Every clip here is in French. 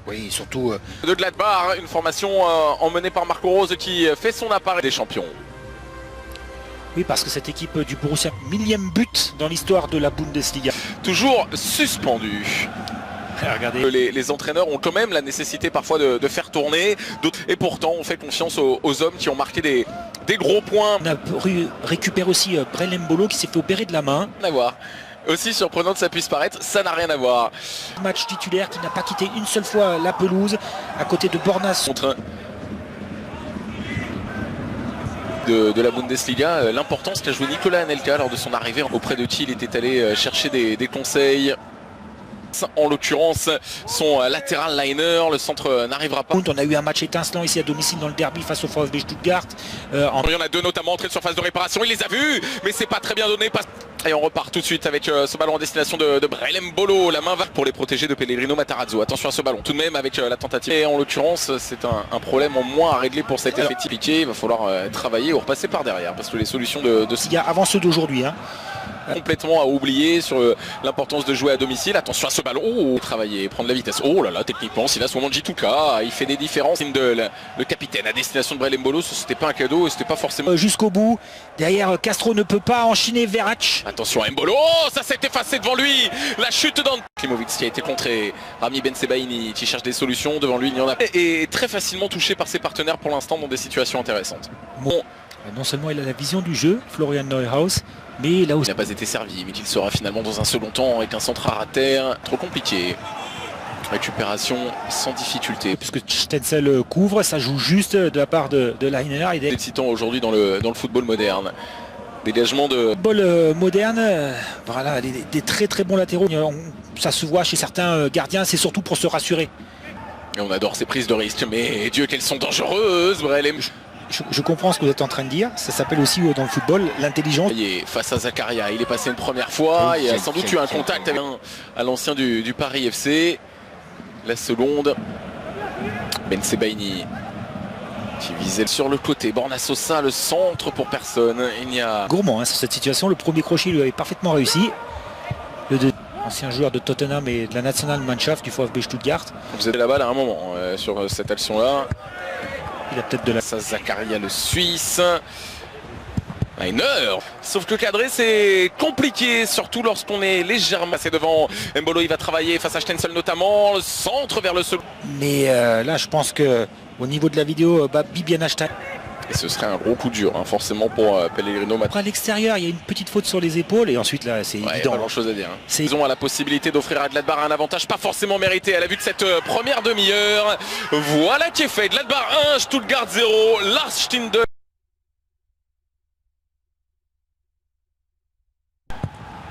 Oui, surtout de Gladbach, une formation emmenée par Marco Rose qui fait son appareil des champions. oui, parce que cette équipe du Borussia, 1000e but dans l'histoire de la Bundesliga. Toujours suspendu. Regardez. Les entraîneurs ont quand même la nécessité parfois de faire tourner. Et pourtant, on fait confiance aux hommes qui ont marqué des gros points. On a récupéré aussi Brel Mbolo qui s'est fait opérer de la main. Rien à voir. Aussi surprenant que ça puisse paraître, ça n'a rien à voir. Match titulaire qui n'a pas quitté une seule fois la pelouse à côté de Bornas. Contre de la Bundesliga, l'importance qu'a joué Nicolas Anelka lors de son arrivée auprès de qui il était allé chercher des conseils. En l'occurrence, son latéral liner, le centre n'arrivera pas. On a eu un match étincelant ici à domicile dans le derby face au VfB Stuttgart. Il y en a deux notamment entrées de surface de réparation, il les a vus, mais c'est pas très bien donné. Et on repart tout de suite avec ce ballon en destination de Brel Mbolo, la main verte pour les protéger de Pellegrino Matarazzo. Attention à ce ballon tout de même avec la tentative. Et en l'occurrence, c'est un problème en moins à régler pour cet effet piqué. Il va falloir travailler ou repasser par derrière parce que les solutions de avant ceux d'aujourd'hui. Complètement à oublier sur l'importance de jouer à domicile. Attention à ce ballon, travailler, prendre la vitesse. Oh là là, techniquement, Silas Wamangituka, il fait des différences. Le capitaine à destination de Brel Mbolo, c'était pas un cadeau, c'était pas forcément jusqu'au bout. Derrière, Castro ne peut pas enchaîner Verratti. Attention à Mbolo, ça s'est effacé devant lui. La chute dans Klimovic qui a été contré. Rami Bensebaini qui cherche des solutions devant lui, il y en a. Et très facilement touché par ses partenaires pour l'instant dans des situations intéressantes. Bon. Non seulement il a la vision du jeu, Florian Neuhaus, mais là aussi il n'a pas été servi, mais qu'il sera finalement dans un second temps avec un centre à terre. Trop compliqué. Récupération sans difficulté. Puisque Stenzel couvre, ça joue juste de la part de Leiner. C'est excitant aujourd'hui dans le football moderne. Dégagement de... Football moderne, voilà, des très très bons latéraux. Ça se voit chez certains gardiens, c'est surtout pour se rassurer. Et on adore ces prises de risque, mais Dieu qu'elles sont dangereuses, Brel. Je comprends ce que vous êtes en train de dire, ça s'appelle aussi dans le football l'intelligence. Face à Zakaria, il est passé une première fois, il a sans doute eu un contact à l'ancien du Paris FC. La seconde, Bensebaini qui visait sur le côté, Borna Sosa, le centre pour personne. Il y a gourmand sur cette situation, le premier crochet lui avait parfaitement réussi. Le ancien joueur de Tottenham et de la Nationalmannschaft du VfB Stuttgart. Vous êtes là-bas à un moment sur cette action-là. Il a peut-être de la... Zakaria le Suisse. Leiner. Sauf que cadrer c'est compliqué, surtout lorsqu'on est légèrement passé devant. Mbolo il va travailler face à Stenzel notamment. Le centre vers le second. Mais là je pense que au niveau de la vidéo, Babi bien acheté. Et ce serait un gros coup dur hein, forcément pour Pellegrino. Après à l'extérieur il y a une petite faute sur les épaules et ensuite là c'est évident. Pas grand chose à dire. Ils ont la possibilité d'offrir à Gladbach un avantage pas forcément mérité à la vue de cette première demi-heure. Voilà qui est fait. Gladbach 1, Stuttgart 0. Lars Stindl.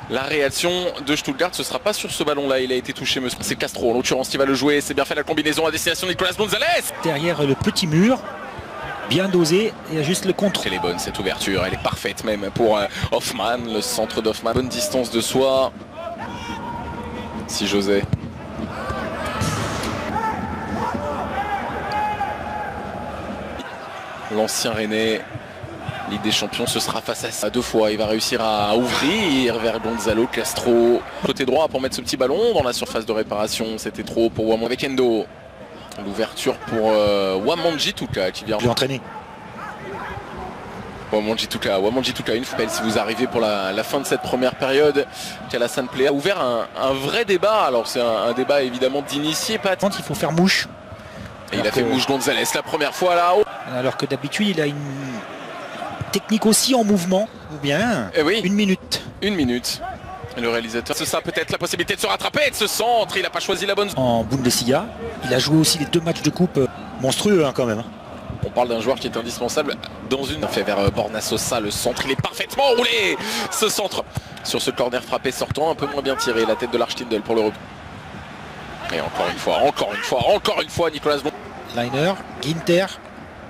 La réaction de Stuttgart, ce sera pas sur ce ballon-là. Il a été touché, monsieur. C'est Castro, en l'occurrence, qui va le jouer. C'est bien fait la combinaison à destination de Nicolas Gonzalez. Derrière le petit mur. Bien dosé, il y a juste le contre. Elle est bonne cette ouverture, elle est parfaite même pour Hoffman, le centre d'Hoffman. Bonne distance de soi. Si José. L'ancien Rennais, Ligue des Champions, ce sera face à ça deux fois. Il va réussir à ouvrir vers Gonzalo Castro. Côté droit pour mettre ce petit ballon dans la surface de réparation. C'était trop pour Wamon avec Endo. L'ouverture pour Wamangituka qui vient entraîner. Wamangituka, une fois si vous arrivez pour la fin de cette première période, Alassane Plea a ouvert un vrai débat. Alors c'est un débat évidemment d'initié. Il faut faire mouche. Et il a fait mouche Gonzalez la première fois là. Alors que d'habitude il a une technique aussi en mouvement. Ou bien une minute. Une minute. Le réalisateur, ce sera peut-être la possibilité de se rattraper et de ce centre. Il n'a pas choisi la bonne. En Bundesliga, il a joué aussi les 2 matchs de coupe monstrueux quand même. On parle d'un joueur qui est indispensable dans une. Fait vers Borna Sosa, le centre, il est parfaitement roulé. Ce centre sur ce corner frappé sortant, un peu moins bien tiré. La tête de Lars Stindl pour le repos. Et encore une fois, Nicolas Bon. Leiner, Ginter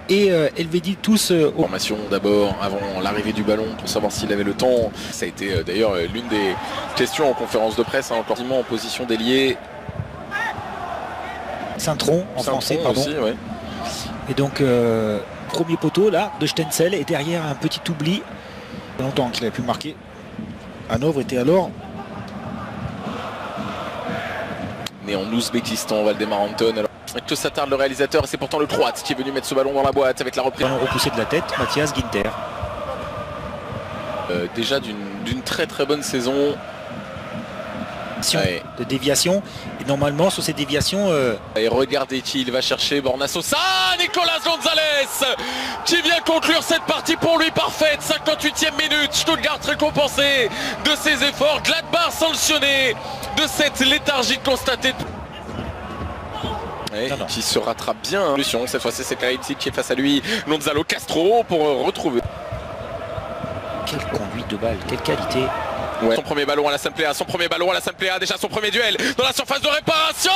et Elvedi tous formation d'abord avant l'arrivée du ballon pour savoir s'il avait le temps. Ça a été d'ailleurs l'une des questions en conférence de presse, encore en position d'ailier. Saint-Tron en français, pardon. Aussi, ouais. Et donc premier poteau là de Stenzel et derrière un petit oubli. Longtemps qu'il avait pu marquer. Hanovre était alors né en Ouzbékistan, Valdemar Anton. Alors, que s'attarde le réalisateur, c'est pourtant le Croate qui est venu mettre ce ballon dans la boîte avec la reprise. Ballon repoussé de la tête, Mathias Ginter. Déjà d'une très très bonne saison. Ouais. De déviation, et normalement sur ces déviations et regardez qui il va chercher, Borna Sosa, Nicolas Gonzalez qui vient conclure cette partie pour lui parfaite. 58e minute, Stuttgart récompensé de ses efforts, Gladbach sanctionné de cette léthargie constatée. Et qui se rattrape bien. Cette fois-ci c'est Leipzig qui est face à lui, Gonzalo Castro pour retrouver. Quelle conduite de balle, quelle qualité. Ouais. Son premier ballon à la Sampléa, déjà son premier duel dans la surface de réparation.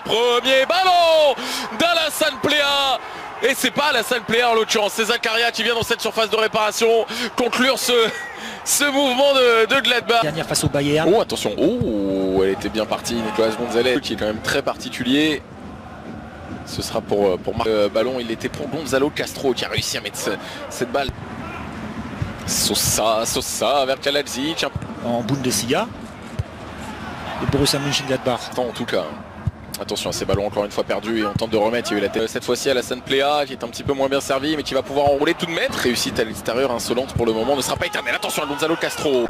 Premier ballon d'Alassane Plea. Et c'est pas Alassane Plea en l'occurrence, c'est Zakaria qui vient dans cette surface de réparation conclure ce mouvement de Gladbach. Dernière face au Bayern. Oh attention, oh elle était bien partie, Nicolas Gonzalez qui est quand même très particulier. Ce sera pour marquer ballon, il était pour Gonzalo Castro qui a réussi à mettre cette balle. Sosa vers Leipzig. En Bundesliga. Le Borussia Mönchengladbach. En tout cas, attention à ces ballons encore une fois perdus et on tente de remettre. Il y a eu la tête cette fois-ci à Alassane Plea qui est un petit peu moins bien servi mais qui va pouvoir enrouler tout de même. Réussite à l'extérieur insolente pour le moment, ne sera pas éternelle. Attention à Gonzalo Castro.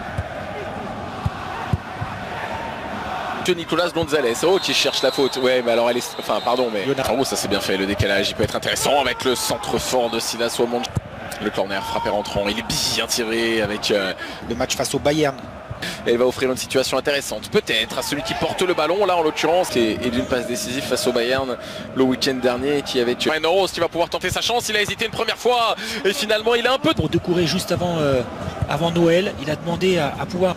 Nicolas Gonzalez, oh qui cherche la faute. Ouais mais alors elle est... Enfin pardon mais... Oh ça c'est bien fait, le décalage il peut être intéressant avec le centre fort de Silas Wamon. Le corner frappé rentrant, il est bien tiré avec le match face au Bayern. Et il va offrir une situation intéressante, peut-être, à celui qui porte le ballon, là en l'occurrence, et d'une passe décisive face au Bayern le week-end dernier, qui avait tué Rose, qui va pouvoir tenter sa chance, il a hésité une première fois, et finalement il a un peu... Pour Doucouré juste avant Noël, il a demandé à pouvoir...